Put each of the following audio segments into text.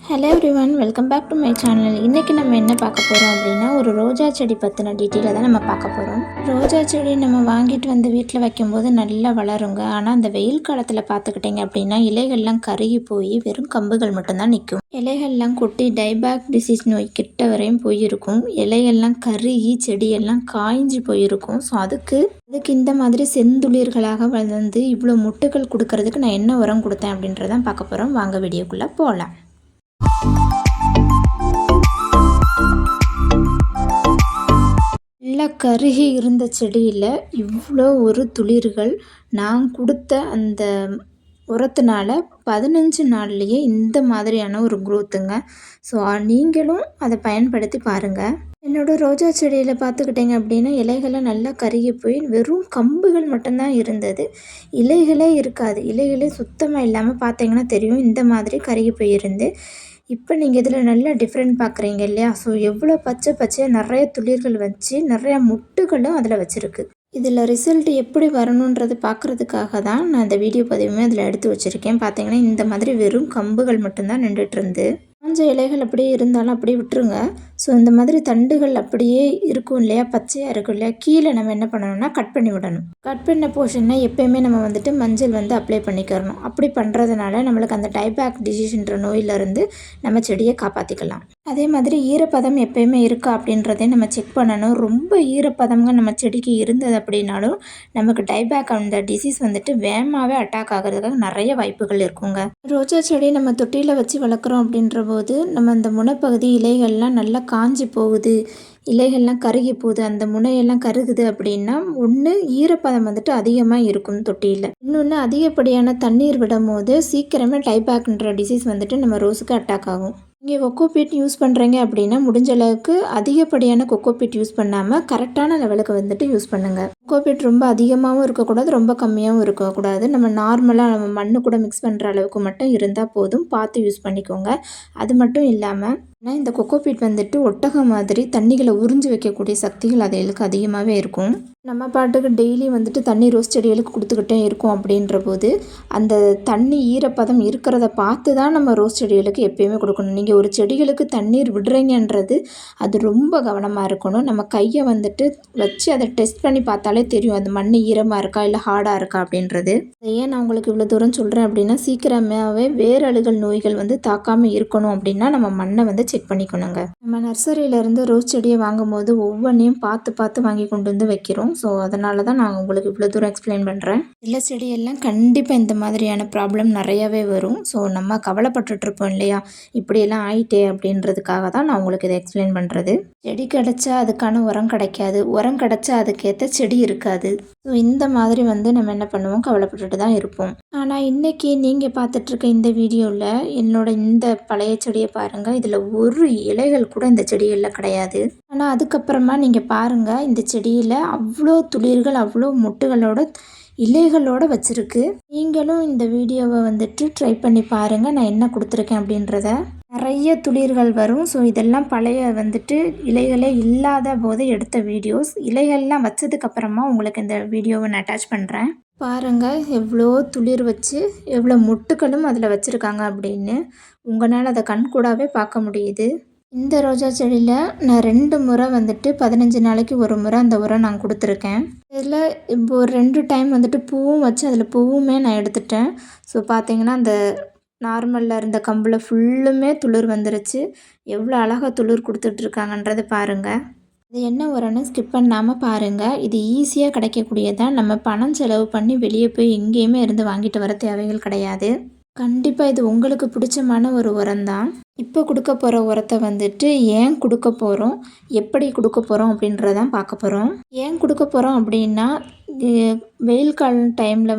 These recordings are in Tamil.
Hello everyone, welcome back to my channel. இன்றைக்கி நம்ம என்ன பார்க்க போகிறோம் அப்படின்னா, ஒரு ரோஜா செடி பற்றின டீட்டெயிலை தான் நம்ம பார்க்க போகிறோம். ரோஜா செடி நம்ம வாங்கிட்டு வந்து வீட்டில் வைக்கும்போது நல்லா வளருங்க. ஆனால் அந்த வெயில் காலத்தில் பார்த்துக்கிட்டிங்க அப்படின்னா இலைகள்லாம் கருகி போய் வெறும் கம்புகள் மட்டும்தான் நிற்கும். இலைகள்லாம் கொட்டி டைபேக் டிசீஸ் நோய் கிட்ட வரையும் போயிருக்கும். இலைகள்லாம் கருகி செடியெல்லாம் காய்ஞ்சி போயிருக்கும். ஸோ அதுக்கு இந்த மாதிரி செந்துளிர்களாக வளர்ந்து இவ்வளோ மொட்டுகள் கொடுக்கறதுக்கு நான் என்ன உரம் கொடுத்தேன் அப்படின்றதான் பார்க்க போகிறோம். வாங்க வீடியோக்குள்ளே போகலாம். நல்லா கருகி இருந்த செடியில் இவ்வளோ ஒரு துளிர்கள் நான் கொடுத்த அந்த உரத்தினால 15 நாள்லேயே இந்த மாதிரியான ஒரு குரோத்துங்க. ஸோ நீங்களும் அதை பயன்படுத்தி பாருங்கள். என்னோடய ரோஜா செடியில் பார்த்துக்கிட்டிங்க அப்படின்னா இலைகளை நல்லா கருகி போய் வெறும் கம்புகள் மட்டும்தான் இருந்தது. இலைகளே இருக்காது. இலைகளே சுத்தமாக இல்லாமல் பார்த்தீங்கன்னா தெரியும், இந்த மாதிரி கருகி போயிருந்து. இப்போ நீங்கள் இதில் நல்லா டிஃப்ரெண்ட் பார்க்குறீங்க இல்லையா? ஸோ எவ்வளோ பச்சை பச்சையாக நிறைய துளிர்கள் வச்சு நிறையா முட்டுகளும் அதில் வச்சுருக்கு. இதில் ரிசல்ட் எப்படி வரணுன்றது பார்க்குறதுக்காக தான் நான் இந்த வீடியோ பதிவுமே அதில் எடுத்து வச்சுருக்கேன். பார்த்தீங்கன்னா இந்த மாதிரி வெறும் கம்புகள் மட்டும்தான் நின்றுட்டுருந்து. காஞ்ச இலைகள் அப்படியே இருந்தாலும் அப்படியே விட்டுருங்க. ஸோ இந்த மாதிரி தண்டுகள் அப்படியே இருக்கும் இல்லையா, பச்சையாக இருக்கும் இல்லையா, கீழே நம்ம என்ன பண்ணணும்னா கட் பண்ணி விடணும். கட் பண்ண போர்ஷனை எப்போயுமே நம்ம மஞ்சள் அப்ளை பண்ணிக்கிறணும். அப்படி பண்ணுறதுனால நம்மளுக்கு அந்த டைபேக் டிசீஸ்ன்ற நோயிலிருந்து நம்ம செடியை காப்பாற்றிக்கலாம். அதே மாதிரி ஈரப்பதம் எப்போயுமே இருக்கா அப்படின்றதே நம்ம செக் பண்ணணும். ரொம்ப ஈரப்பதம்ங்க நம்ம செடிக்கு இருந்தது அப்படின்னாலும் நமக்கு டைபேக் அந்த டிசீஸ் வேகமாகவே அட்டாக் ஆகிறதுக்காக நிறைய வாய்ப்புகள் இருக்குங்க. ரோஜா செடி நம்ம தொட்டியில் வச்சு வளர்க்குறோம் அப்படின்ற போது நம்ம அந்த முனைப்பகுதி இலைகள்லாம் நல்லா காஞ்சி போகுது, இலைகள்லாம் கருகி போகுது, அந்த முனையெல்லாம் கருகுது அப்படின்னா ஒன்று ஈரப்பதம் அதிகமாக இருக்கும் தொட்டியில். இன்னொன்று அதிகப்படியான தண்ணீர் விடும் போது சீக்கிரமே டைபேக்ன்ற டிசீஸ் நம்ம ரோஸுக்கு அட்டாக் ஆகும். இங்கே கொக்கோபீட் யூஸ் பண்ணுறீங்க அப்படின்னா முடிஞ்ச அளவுக்கு அதிகப்படியான கொக்கோபீட் யூஸ் பண்ணாமல் கரெக்டான லெவலுக்கு யூஸ் பண்ணுங்கள். கொக்கோபீட் ரொம்ப அதிகமாகவும் இருக்கக்கூடாது, ரொம்ப கம்மியாகவும் இருக்கக்கூடாது. நம்ம நார்மலாக நம்ம மண்ணு கூட மிக்ஸ் பண்ணுற அளவுக்கு மட்டும் இருந்தால் போதும். பார்த்து யூஸ் பண்ணிக்கோங்க. அது மட்டும் இல்லாமல் இந்த கொக்கோபீட் ஒட்டகம் மாதிரி தண்ணிகளை உறிஞ்சி வைக்கக்கூடிய சக்திகள் அதுகளுக்கு அதிகமாகவே இருக்கும். நம்ம பாட்டுக்கு டெய்லி தண்ணி ரோஸ் செடிகளுக்கு கொடுத்துக்கிட்டே இருக்கும் அப்படின்ற போது அந்த தண்ணி ஈரப்பதம் இருக்கிறத பார்த்து தான் நம்ம ரோஸ் செடிகளுக்கு எப்பயுமே கொடுக்கணும். நீங்கள் ஒரு செடிகளுக்கு தண்ணீர் விடுறீங்கன்றது அது ரொம்ப கவனமாக இருக்கணும். நம்ம கையை வச்சு அதை டெஸ்ட் பண்ணி பார்த்தாலே தெரியும் அது மண் ஈரமாக இருக்கா இல்லை ஹார்டாக இருக்கா அப்படின்றது. ஏன் நான் உங்களுக்கு இவ்வளோ தூரம் சொல்கிறேன் அப்படின்னா சீக்கிரமாகவே வேரழுகல் நோய்கள் தாக்காமல் இருக்கணும் அப்படின்னா நம்ம மண்ணை செக் பண்ணிக்கணுங்க. நம்ம நர்சரியிலேருந்து ரோஸ் செடியை வாங்கும்போது ஒவ்வொன்றையும் பார்த்து வாங்கி கொண்டு வைக்கிறோம். ஸோ அதனால தான் நான் உங்களுக்கு இவ்வளோ தூரம் எக்ஸ்பிளைன் பண்ணுறேன். சில செடியெல்லாம் கண்டிப்பாக இந்த மாதிரியான ப்ராப்ளம் நிறையவே வரும். ஸோ நம்ம கவலைப்பட்டுட்ருப்போம் இல்லையா, இப்படியெல்லாம் ஆயிட்டே அப்படின்றதுக்காக தான் நான் உங்களுக்கு இதை எக்ஸ்பிளைன் பண்ணுறது. செடி கிடச்சா அதுக்கான உரம் கிடைக்காது, உரம் கிடச்சா அதுக்கேற்ற செடி இருக்காது. ஸோ இந்த மாதிரி நம்ம என்ன பண்ணுவோம், கவலைப்பட்டுட்டு தான் இருப்போம். ஆனால் இன்றைக்கி நீங்கள் பார்த்துட்ருக்க இந்த வீடியோவில் என்னோட இந்த பழைய செடியை பாருங்கள். இதில் ஒரு இலைகள் கூட இந்த செடிகளில் கிடையாது. ஆனால் அதுக்கப்புறமா நீங்கள் பாருங்கள், இந்த செடியில் அவ்வளோ துளிர்கள் அவ்வளோ மொட்டுகளோட இலைகளோடு வச்சுருக்கு. நீங்களும் இந்த வீடியோவை ட்ரை பண்ணி பாருங்கள். நான் என்ன கொடுத்துருக்கேன் அப்படின்றத. நிறைய துளிர்கள் வரும். ஸோ இதெல்லாம் பழைய இலைகளே இல்லாத போது எடுத்த வீடியோஸ். இலைகள்லாம் வச்சதுக்கப்புறமா உங்களுக்கு இந்த வீடியோவை நான் அட்டாச் பண்ணுறேன். பாருங்கள் எவ்வளோ துளிர் வச்சு எவ்வளோ மொட்டுகளும் அதில் வச்சுருக்காங்க அப்படின்னு உங்களால் அதை கண்கூடாவே பார்க்க முடியுது. இந்த ரோஜா செடியில் நான் 2 முறை 15 நாளைக்கு ஒரு முறை அந்த உரம் நான் கொடுத்துருக்கேன். இதில் இப்போ ஒரு 2 டைம் பூவும் வச்சு அதில் பூவுமே நான் எடுத்துட்டேன். ஸோ பார்த்தீங்கன்னா அந்த நார்மலில் இருந்த கம்பில் ஃபுல்லுமே துளிர் வந்துருச்சு. எவ்வளோ அழகாக துளிர் கொடுத்துட்ருக்காங்கன்றதை பாருங்கள். இது என்ன உரம்னு ஸ்கிப் பண்ணாமல் பாருங்கள். இது ஈஸியாக கிடைக்கக்கூடியதான். நம்ம பணம் செலவு பண்ணி வெளியே போய் எங்கேயுமே இருந்து வாங்கிட்டு வர தேவைகள் கிடையாது. கண்டிப்பாக இது உங்களுக்கு பிடிச்சமான ஒரு உரம் தான். இப்போ கொடுக்க போகிற உரத்தை ஏன் கொடுக்க போகிறோம், எப்படி கொடுக்க போகிறோம் அப்படின்றதான் பார்க்க போகிறோம். ஏன் கொடுக்க போகிறோம் அப்படின்னா வெயில் கால டைமில்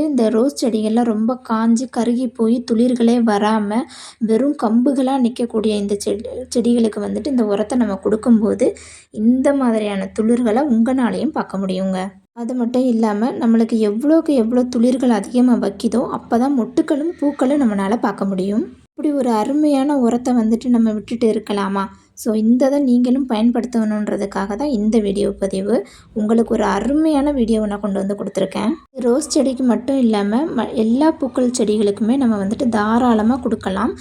இந்த ரோஸ் செடிகள்லாம் ரொம்ப காஞ்சி கருகி போய் துளிர்களே வராமல் வெறும் கம்புகளாக நிற்கக்கூடிய இந்த செடிகளுக்கு இந்த உரத்தை நம்ம கொடுக்கும்போது இந்த மாதிரியான துளிர்களை உங்களாலையும் பார்க்க முடியுங்க. அது மட்டும் இல்லாமல் நம்மளுக்கு எவ்வளோக்கு எவ்வளோ துளிர்கள் அதிகமாக வைக்கிதோ அப்போ தான் மொட்டுக்களும் பூக்களும் நம்மளால் பார்க்க முடியும். இப்படி ஒரு அருமையான உரத்தை நம்ம விட்டுட்டு இருக்கலாமா? ஸோ இந்த இதை நீங்களும் பயன்படுத்தணுன்றதுக்காக தான் இந்த வீடியோ பதிவு. உங்களுக்கு ஒரு அருமையான வீடியோவை நான் கொண்டு வந்து கொடுத்துருக்கேன். ரோஸ் செடிக்கு மட்டும் இல்லாமல் எல்லா பூக்கள் செடிகளுக்குமே நம்ம வந்துட்டு தாராளமாக கொடுக்கலாம்.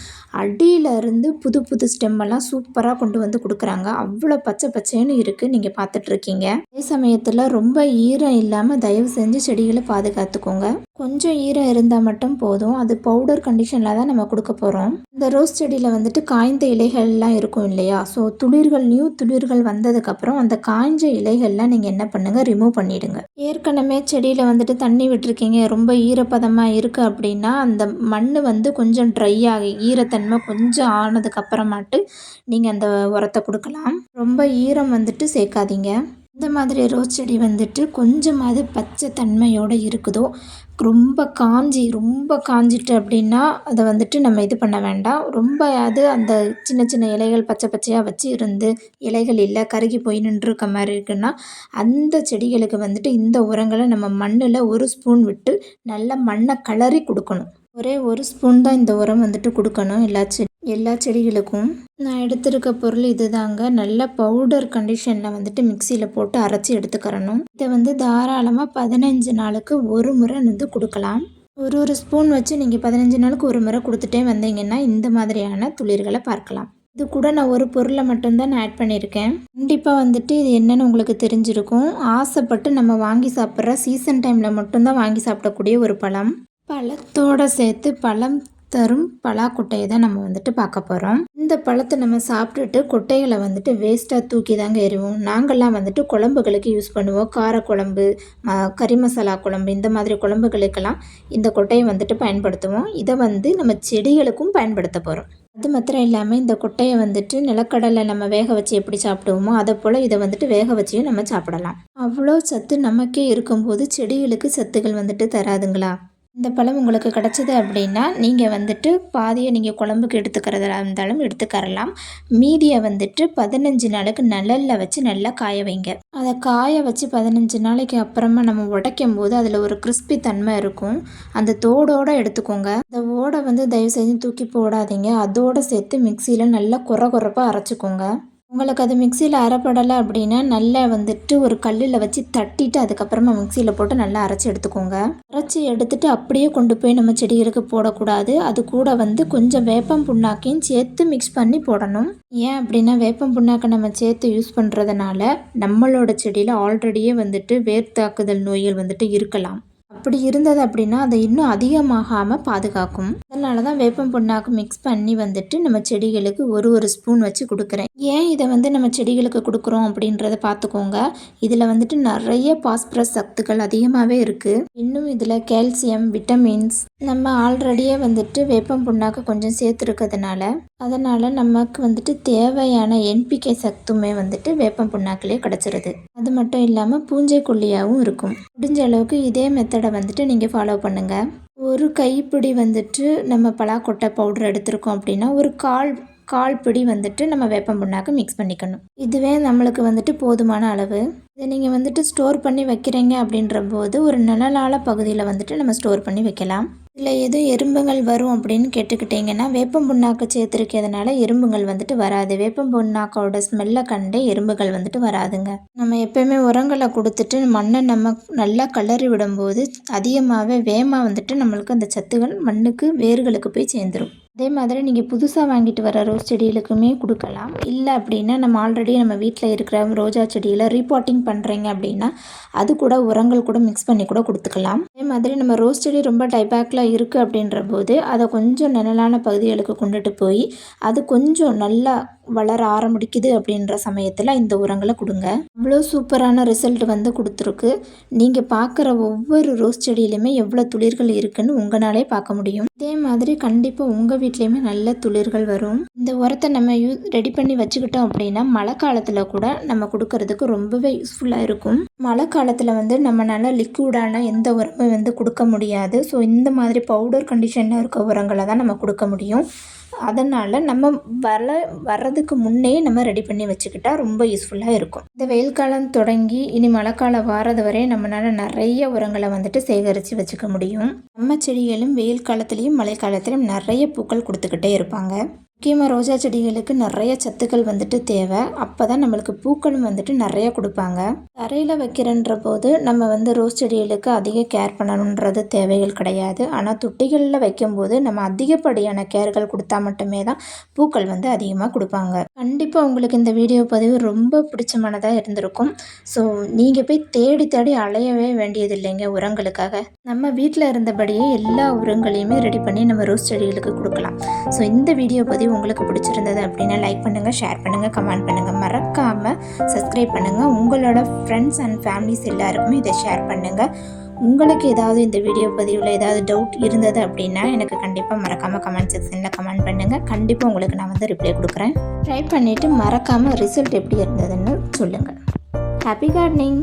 அடியிலேருந்து புது புது ஸ்டெம்மெல்லாம் சூப்பராக கொண்டு வந்து கொடுக்குறாங்க. அவ்வளோ பச்சை பச்சைன்னு இருக்குது, நீங்கள் பார்த்துட்ருக்கீங்க. அதே சமயத்தில் ரொம்ப ஈரம் இல்லாமல் தயவு செஞ்சு செடிகளை பாதுகாத்துக்கோங்க. கொஞ்சம் ஈரம் இருந்தால் மட்டும் போதும். அது பவுடர் கண்டிஷனில் தான் நம்ம கொடுக்க போகிறோம். இந்த ரோஸ் செடியில் வந்துட்டு காய்ந்த இலைகள்லாம் இருக்கும் இல்லையா? ஸோ நியூ துளிர்கள் வந்ததுக்கப்புறம் அந்த காய்ஞ்ச இலைகள்லாம் நீங்கள் என்ன பண்ணுங்கள், ரிமூவ் பண்ணிவிடுங்க. ஏற்கனவே செடியில் வந்துட்டு தண்ணி விட்டுருக்கீங்க, ரொம்ப ஈரப்பதமாக இருக்குது அப்படின்னா அந்த மண் வந்து கொஞ்சம் ட்ரை ஆகி ஈரத்தன்மை கொஞ்சம் ஆனதுக்கப்புறமாட்டு நீங்கள் அந்த உரத்தை கொடுக்கலாம். ரொம்ப ஈரம் வந்துட்டு சேர்க்காதீங்க. இந்த மாதிரி ரோஸ் செடி வந்துட்டு கொஞ்சமாவது பச்சை தன்மையோடு இருக்குதோ, ரொம்ப காஞ்சிட்டு அப்படின்னா அதை வந்துட்டு நம்ம இது பண்ண வேண்டாம். ரொம்ப அது அந்த சின்ன சின்ன இலைகள் பச்சை பச்சையாக வச்சு இருந்து இலைகள் இல்லை கருகி போய் நின்றுருக்க மாதிரி இருக்குன்னா அந்த செடிகளுக்கு வந்துட்டு இந்த உரங்களை நம்ம மண்ணில் 1 ஸ்பூன் விட்டு நல்லா மண்ணை கிளறி கொடுக்கணும். ஒரே 1 ஸ்பூன் தான் இந்த உரம் வந்துட்டு கொடுக்கணும் எல்லா செடிகளுக்கும். நான் எடுத்திருக்க பொருள் இது தாங்க. நல்ல பவுடர் கண்டிஷனில் வந்துட்டு மிக்சியில் போட்டு அரைச்சி எடுத்துக்கிறணும். இதை வந்து தாராளமாக 15 நாளுக்கு ஒரு முறை வந்து கொடுக்கலாம். ஒரு ஸ்பூன் வச்சு நீங்கள் 15 நாளுக்கு ஒரு முறை கொடுத்துட்டே வந்தீங்கன்னா இந்த மாதிரியான துளிர்களை பார்க்கலாம். இது கூட நான் ஒரு பொருளை மட்டும்தான் நான் ஆட் பண்ணியிருக்கேன். கண்டிப்பாக வந்துட்டு இது என்னென்னு உங்களுக்கு தெரிஞ்சிருக்கும். ஆசைப்பட்டு நம்ம வாங்கி சாப்பிட்ற சீசன் டைமில் மட்டும்தான் வாங்கி சாப்பிடக்கூடிய ஒரு பழம். பழத்தோடு சேர்த்து பழம் தரும் பலாக்கொட்டையை தான் நம்ம வந்துட்டு பார்க்க போகிறோம். இந்த பழத்தை நம்ம சாப்பிட்டுட்டு கொட்டைகளை வந்துட்டு வேஸ்ட்டாக தூக்கி தாங்க எறிவோம். நாங்கள்லாம் வந்துட்டு குழம்புகளுக்கு யூஸ் பண்ணுவோம். காரக்குழம்பு, கறி மசாலா குழம்பு, இந்த மாதிரி குழம்புகளுக்கெல்லாம் இந்த கொட்டையை வந்துட்டு பயன்படுத்துவோம். இதை வந்து நம்ம செடிகளுக்கும் பயன்படுத்த போகிறோம். அது மாத்திரம் இல்லாமல் இந்த கொட்டையை வந்துட்டு நிலக்கடலை நம்ம வேக வச்சு எப்படி சாப்பிடுவோமோ அதை போல் இதை வந்துட்டு வேக வச்சியும் நம்ம சாப்பிடலாம். அவ்வளோ சத்து நமக்கே இருக்கும்போது செடிகளுக்கு சத்துக்கள் வந்துட்டு தராதுங்களா? இந்த பழம் உங்களுக்கு கிடச்சிது அப்படின்னா நீங்கள் வந்துட்டு பாதியை நீங்கள் குழம்புக்கு எடுத்துக்கிறதா இருந்தாலும் எடுத்துக்கரலாம். மீதியை வந்துட்டு 15 நாளுக்கு நிழலில் வச்சு நல்லா காய வைங்க. அதை காய வச்சு 15 நாளைக்கு அப்புறமா நம்ம உடைக்கும் போது அதில் ஒரு கிறிஸ்பி தன்மை இருக்கும். அந்த தோடோடு எடுத்துக்கோங்க. அந்த ஓடை வந்து தயவு செஞ்சு தூக்கி போடாதீங்க. அதோடு சேர்த்து மிக்சியில் நல்லா குறப்பாக அரைச்சிக்கோங்க. உங்களுக்கு அது மிக்சியில் அரைப்படலை அப்படின்னா நல்லா வந்துட்டு ஒரு கல்லில் வச்சு தட்டிட்டு அதுக்கப்புறமா மிக்சியில் போட்டு நல்லா அரைச்சி எடுத்துக்கோங்க. அரைச்சி எடுத்துகிட்டு அப்படியே கொண்டு போய் நம்ம செடிகளுக்கு போடக்கூடாது. அது கூட வந்து கொஞ்சம் வேப்பம் புண்ணாக்கையும் சேர்த்து மிக்ஸ் பண்ணி போடணும். ஏன் அப்படின்னா வேப்பம் புண்ணாக்கை நம்ம சேர்த்து யூஸ் பண்ணுறதுனால நம்மளோட செடியில் ஆல்ரெடியே வந்துட்டு வேர் தாக்குதல் நோய்கள் வந்துட்டு இருக்கலாம். அப்படி இருந்தது அப்படின்னா அதை இன்னும் அதிகமாகாமல் பாதுகாக்கும். அதனால தான் வேப்பம் புண்ணாக்கு மிக்ஸ் பண்ணி வந்துட்டு நம்ம செடிகளுக்கு ஒரு ஸ்பூன் வச்சு கொடுக்குறேன். ஏன் இதை வந்து நம்ம செடிகளுக்கு கொடுக்குறோம் அப்படின்றத பார்த்துக்கோங்க. இதில் வந்துட்டு நிறைய பாஸ்பரஸ் சத்துக்கள் அதிகமாகவே இருக்குது. இன்னும் இதில் கால்சியம், விட்டமின்ஸ் நம்ம ஆல்ரெடியே வந்துட்டு வேப்பம் புண்ணாக்கு கொஞ்சம் சேர்த்துருக்கிறதுனால அதனால் நமக்கு வந்துட்டு தேவையான NPK சத்துமே வந்துட்டு வேப்பம் புண்ணாக்கிலே கிடச்சிருது. அது மட்டும் இல்லாமல் பூஞ்சை கொல்லியாகவும் இருக்கும். முடிஞ்ச அளவுக்கு இதே மெத்தடை வந்துட்டு நீங்கள் ஃபாலோ பண்ணுங்கள். ஒரு கைப்பிடி வந்துட்டு நம்ம பலாக்கொட்டை பவுடர் எடுத்திருக்கோம் அப்படின்னா ஒரு கால் பிடி வந்துட்டு நம்ம வேப்பம் புண்ணாக்கு மிக்ஸ் பண்ணிக்கணும். இதுவே நம்மளுக்கு வந்துட்டு போதுமான அளவு. இதை நீங்கள் வந்துட்டு ஸ்டோர் பண்ணி வைக்கிறீங்க அப்படின்ற போது ஒரு நிழலான பகுதியில் வந்துட்டு நம்ம ஸ்டோர் பண்ணி வைக்கலாம். இல்லை எதுவும் எறும்புகள் வரும் அப்படின்னு கேட்டுக்கிட்டிங்கன்னா வேப்பம் புண்ணாக்கு சேர்த்துருக்கிறதுனால எறும்புகள் வந்துட்டு வராது. வேப்பம் புண்ணாக்கோட ஸ்மெல்லை கண்டே எறும்புகள் வந்துட்டு வராதுங்க. நம்ம எப்போயுமே உரங்களை கொடுத்துட்டு மண்ணை நம்ம நல்லா கிளறி விடும்போது அதிகமாகவே வேகமாக வந்துட்டு நம்மளுக்கு அந்த சத்துகள் மண்ணுக்கு வேர்களுக்கு போய் சேர்ந்துடும். அதே மாதிரி நீங்கள் புதுசாக வாங்கிட்டு வர ரோஸ் செடிகளுக்குமே கொடுக்கலாம். இல்லை அப்படின்னா நம்ம ஆல்ரெடி நம்ம வீட்டில் இருக்கிற ரோஜா செடியில் ரீபாட்டிங் பண்ணுறீங்க அப்படின்னா அது கூட உரங்கள் கூட மிக்ஸ் பண்ணி கூட கொடுத்துக்கலாம். அதே மாதிரி நம்ம ரோஸ் செடி ரொம்ப டைபேக்கில் இருக்குது அப்படின்ற போது அதை கொஞ்சம் நிழலான பகுதிகளுக்கு கொண்டுட்டு போய் அது கொஞ்சம் நல்லா வளர ஆரம்பிக்குது அப்படின்ற சமயத்தில் இந்த உரங்களை கொடுங்க. அவ்வளோ சூப்பரான ரிசல்ட் வந்து கொடுத்துருக்கு. நீங்கள் பார்க்குற ஒவ்வொரு ரோஸ் செடியிலையுமே எவ்வளோ துளிர்கள் இருக்குன்னு உங்களாலே பார்க்க முடியும். இதே மாதிரி கண்டிப்பாக உங்கள் வீட்லேயுமே நல்ல துளிர்கள் வரும். இந்த உரத்தை நம்ம ரெடி பண்ணி வச்சுக்கிட்டோம் அப்படின்னா மழை காலத்தில் கூட நம்ம கொடுக்கறதுக்கு ரொம்பவே யூஸ்ஃபுல்லாக இருக்கும். மழை காலத்தில் வந்து நம்மளால லிக்விடான எந்த உரமும் வந்து கொடுக்க முடியாது. ஸோ இந்த மாதிரி பவுடர் கண்டிஷனில் இருக்க உரங்களை தான் நம்ம கொடுக்க முடியும். அதனால் நம்ம வர்றதுக்கு முன்னே நம்ம ரெடி பண்ணி வச்சுக்கிட்டா ரொம்ப யூஸ்ஃபுல்லாக இருக்கும். இந்த வெயில் காலம் தொடங்கி இனி மழைக்காலம் வாரது வரை நம்மளால் நிறைய உரங்களை வந்துட்டு சேகரித்து வச்சுக்க முடியும். நம்ம செடிகளும் வெயில் காலத்துலேயும் மழை காலத்துலையும் நிறைய பூக்கள் கொடுத்துக்கிட்டே இருப்பாங்க. முக்கியமாக ரோஜா செடிகளுக்கு நிறைய சத்துக்கள் வந்துட்டு தேவை. அப்போ தான் நம்மளுக்கு பூக்களும் வந்துட்டு நிறைய கொடுப்பாங்க. தரையில் வைக்கிறன்ற போது நம்ம வந்து ரோஸ் செடிகளுக்கு அதிக கேர் பண்ணணுன்றது தேவைகள் கிடையாது. ஆனால் தொட்டிகளில் வைக்கும்போது நம்ம அதிகப்படியான கேர்கள் கொடுத்தா மட்டுமே தான் பூக்கள் வந்து அதிகமாக கொடுப்பாங்க. கண்டிப்பாக உங்களுக்கு இந்த வீடியோ பதிவு ரொம்ப பிடிச்சமானதாக இருந்திருக்கும். ஸோ நீங்கள் போய் தேடி தேடி அலையவே வேண்டியது இல்லைங்க உரங்களுக்காக. நம்ம வீட்டில் இருந்தபடியே எல்லா உரங்களையுமே ரெடி பண்ணி நம்ம ரோஸ் செடிகளுக்கு கொடுக்கலாம். ஸோ இந்த வீடியோ பதிவு உங்களுக்கு பிடிச்சிருந்தது அப்படின்னா லைக் பண்ணுங்கள், ஷேர் பண்ணுங்கள், கமெண்ட் பண்ணுங்கள். மறக்காமல் சப்ஸ்கிரைப் பண்ணுங்கள். உங்களோட ஃப்ரெண்ட்ஸ் அண்ட் ஃபேமிலிஸ் எல்லாருக்குமே இதை ஷேர் பண்ணுங்கள். உங்களுக்கு ஏதாவது இந்த வீடியோ பதிவில் ஏதாவது டவுட் இருந்தது அப்படின்னா எனக்கு கண்டிப்பாக மறக்காமல் கமெண்ட் செக்ஷனில் கமெண்ட் பண்ணுங்கள். கண்டிப்பாக உங்களுக்கு நான் வந்து ரிப்ளை கொடுக்குறேன். ட்ரை பண்ணிவிட்டு மறக்காமல் ரிசல்ட் எப்படி இருந்ததுன்னு சொல்லுங்கள். Happy gardening.